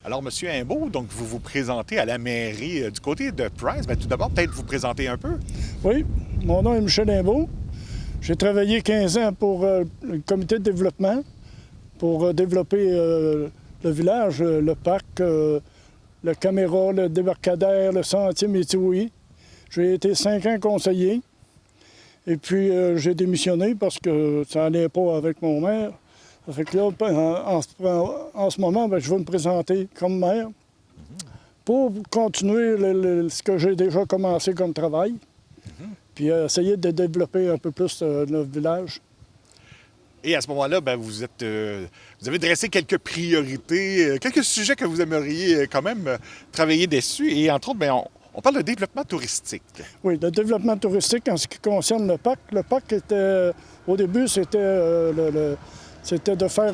Alors, Monsieur Imbeau, donc vous vous présentez à la mairie du côté de Price. Bien, tout d'abord, peut-être vous présenter un peu. Oui, mon nom est Michel Imbeau. J'ai travaillé 15 ans pour le comité de développement pour développer le village, le parc, le caméra, le débarcadère, le sentier Métioui. J'ai été 5 ans conseiller. Et puis, j'ai démissionné parce que ça n'allait pas avec mon maire. Ça fait que là, en ce moment, bien, je vais me présenter comme maire pour continuer ce que j'ai déjà commencé comme travail, puis essayer de développer un peu plus notre village. Et à ce moment-là, bien, vous avez dressé quelques priorités, quelques sujets que vous aimeriez quand même travailler dessus. Et entre autres, bien, on parle de développement touristique. Oui, le développement touristique en ce qui concerne le parc. Le parc était, au début, c'était de faire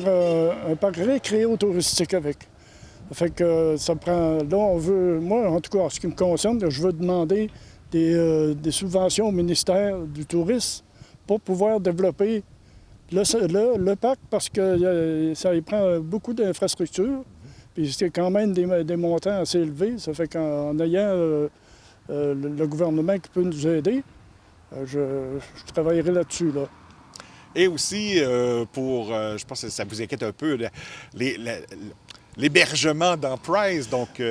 un parc récréo-touristique avec. Ça fait que ça prend... Là, on veut... Moi, en tout cas, en ce qui me concerne, je veux demander des subventions au ministère du Tourisme pour pouvoir développer le parc parce que ça y prend beaucoup d'infrastructures. Puis c'est quand même des montants assez élevés. Ça fait qu'en ayant le gouvernement qui peut nous aider, je travaillerai là-dessus, là. Et aussi, je pense que ça vous inquiète un peu, l'hébergement dans Price. Donc,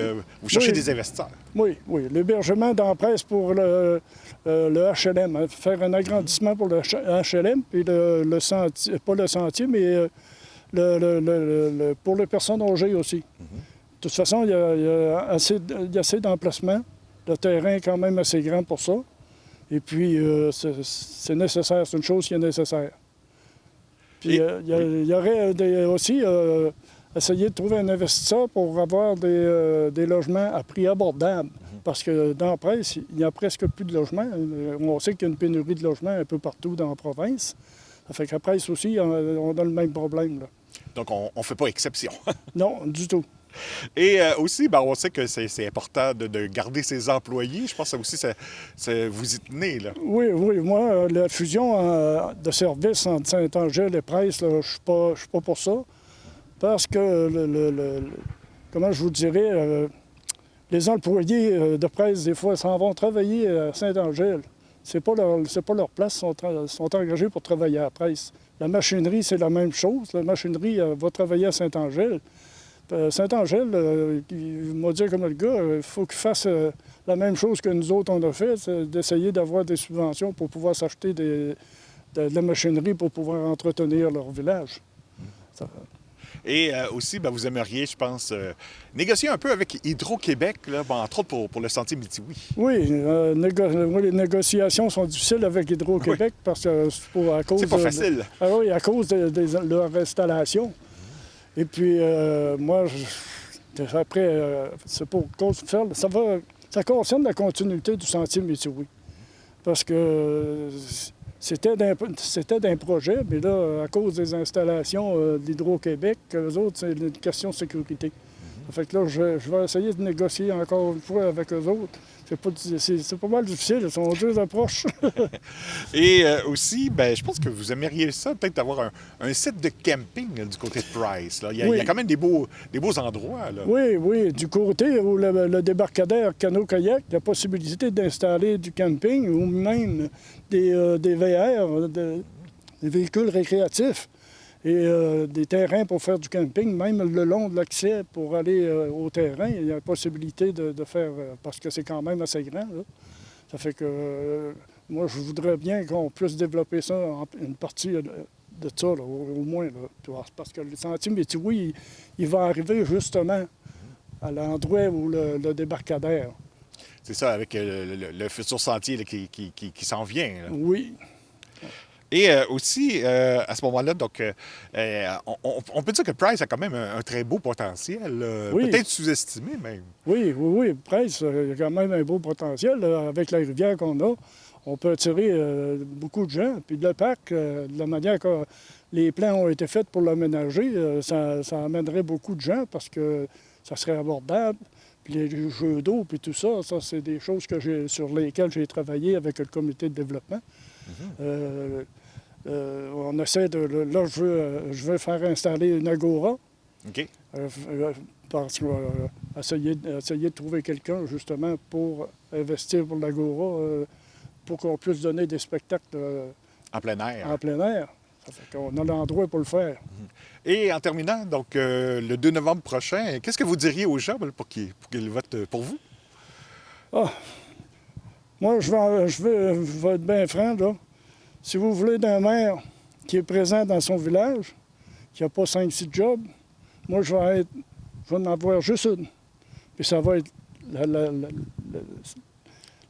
vous cherchez des investisseurs. Oui, oui. L'hébergement dans Price pour le HLM. Hein, faire un agrandissement pour le HLM, puis le sentier, pas le sentier, mais pour les personnes âgées aussi. De toute façon, il y a assez d'emplacements. Le terrain est quand même assez grand pour ça. Et puis, c'est nécessaire. C'est une chose qui est nécessaire. Puis, il y aurait aussi essayer de trouver un investisseur pour avoir des logements à prix abordable. Parce que dans Price, il n'y a presque plus de logements. On sait qu'il y a une pénurie de logements un peu partout dans la province. Ça fait qu'à Price aussi, on a le même problème, là. Donc, on ne fait pas exception. Non, du tout. Et aussi, ben, on sait que c'est important de garder ses employés. Je pense que ça aussi, vous y tenez, là. Oui, oui. Moi, la fusion de services entre Saint-Angèle et Price, là, je ne suis pas pour ça. Parce que, comment je vous dirais, les employés de Price, des fois, s'en vont travailler à Saint-Angèle. C'est pas leur place, ils sont engagés pour travailler à Price. La machinerie, c'est la même chose. La machinerie va travailler à Saint-Angèle. Saint-Angèle, il m'a dit comme le gars, il faut qu'il fasse la même chose que nous autres, on a fait, c'est d'essayer d'avoir des subventions pour pouvoir s'acheter de la machinerie pour pouvoir entretenir leur village. Et aussi, ben, vous aimeriez, je pense, négocier un peu avec Hydro-Québec, là, ben, entre autres pour le sentier Métioui. Oui, les négociations sont difficiles avec Hydro-Québec parce que à cause... C'est pas facile. Oui, à cause de leur installation. Et puis, moi, après, c'est pour faire... Ça concerne la continuité du sentier Métioui. Parce que c'était d'un projet, mais là, à cause des installations d'Hydro-Québec, eux autres, c'est une question de sécurité. Ça fait que là, je vais essayer de négocier encore une fois avec eux autres. C'est pas mal difficile, ce sont deux approches. Et aussi, ben, je pense que vous aimeriez ça, peut-être avoir un site de camping là, du côté de Price. Là. Il y a quand même des beaux endroits. Là. Oui, oui. Du côté où le débarcadère canot-kayak, la possibilité d'installer du camping ou même des VR, des véhicules récréatifs et des terrains pour faire du camping, même le long de l'accès pour aller au terrain, il y a la possibilité de faire, parce que c'est quand même assez grand, là. Ça fait que moi, je voudrais bien qu'on puisse développer ça, une partie de ça, là, au moins. Là, parce que le sentier Métioui, il va arriver justement à l'endroit où le débarcadère. C'est ça, avec le futur sentier là, qui s'en vient. Là. Oui. Et aussi, à ce moment-là, donc, on peut dire que Price a quand même un très beau potentiel, oui. Peut-être sous-estimé même. Oui, oui, oui. Price, il y a quand même un beau potentiel. Là, avec la rivière qu'on a, on peut attirer beaucoup de gens. Puis le parc, de la manière que les plans ont été faits pour l'aménager, ça amènerait beaucoup de gens parce que ça serait abordable. Puis les jeux d'eau, puis tout ça, c'est des choses sur lesquelles j'ai travaillé avec le comité de développement. On essaie de... Là, je veux faire installer une agora. OK. parce qu'on va essayer de trouver quelqu'un, justement, pour investir pour l'Agora, pour qu'on puisse donner des spectacles En plein air. en plein air. Ça fait qu'on a l'endroit pour le faire. Et en terminant, donc le 2 novembre prochain, qu'est-ce que vous diriez aux gens pour qu'ils votent pour vous? Ah, moi, je vais être bien franc, là. Si vous voulez d'un maire qui est présent dans son village, qui n'a pas 5-6 jobs, moi, je vais en avoir juste une. Puis ça va être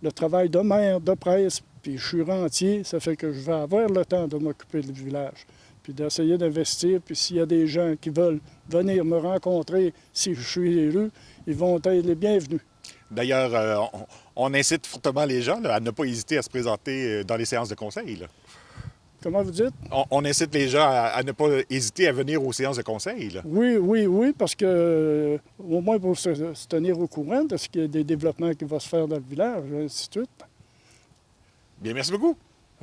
le travail de maire, de presse, puis je suis rentier, ça fait que je vais avoir le temps de m'occuper du village, puis d'essayer d'investir, puis s'il y a des gens qui veulent venir me rencontrer si je suis élu, ils vont être les bienvenus. D'ailleurs, on incite fortement les gens là, à ne pas hésiter à se présenter dans les séances de conseil. Là. Comment vous dites? On incite les gens à ne pas hésiter à venir aux séances de conseil. Là. Oui, parce que, au moins pour se tenir au courant de ce qu'il y a des développements qui vont se faire dans le village, et ainsi de suite. Bien, merci beaucoup.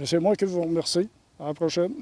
C'est moi qui vous remercie. À la prochaine.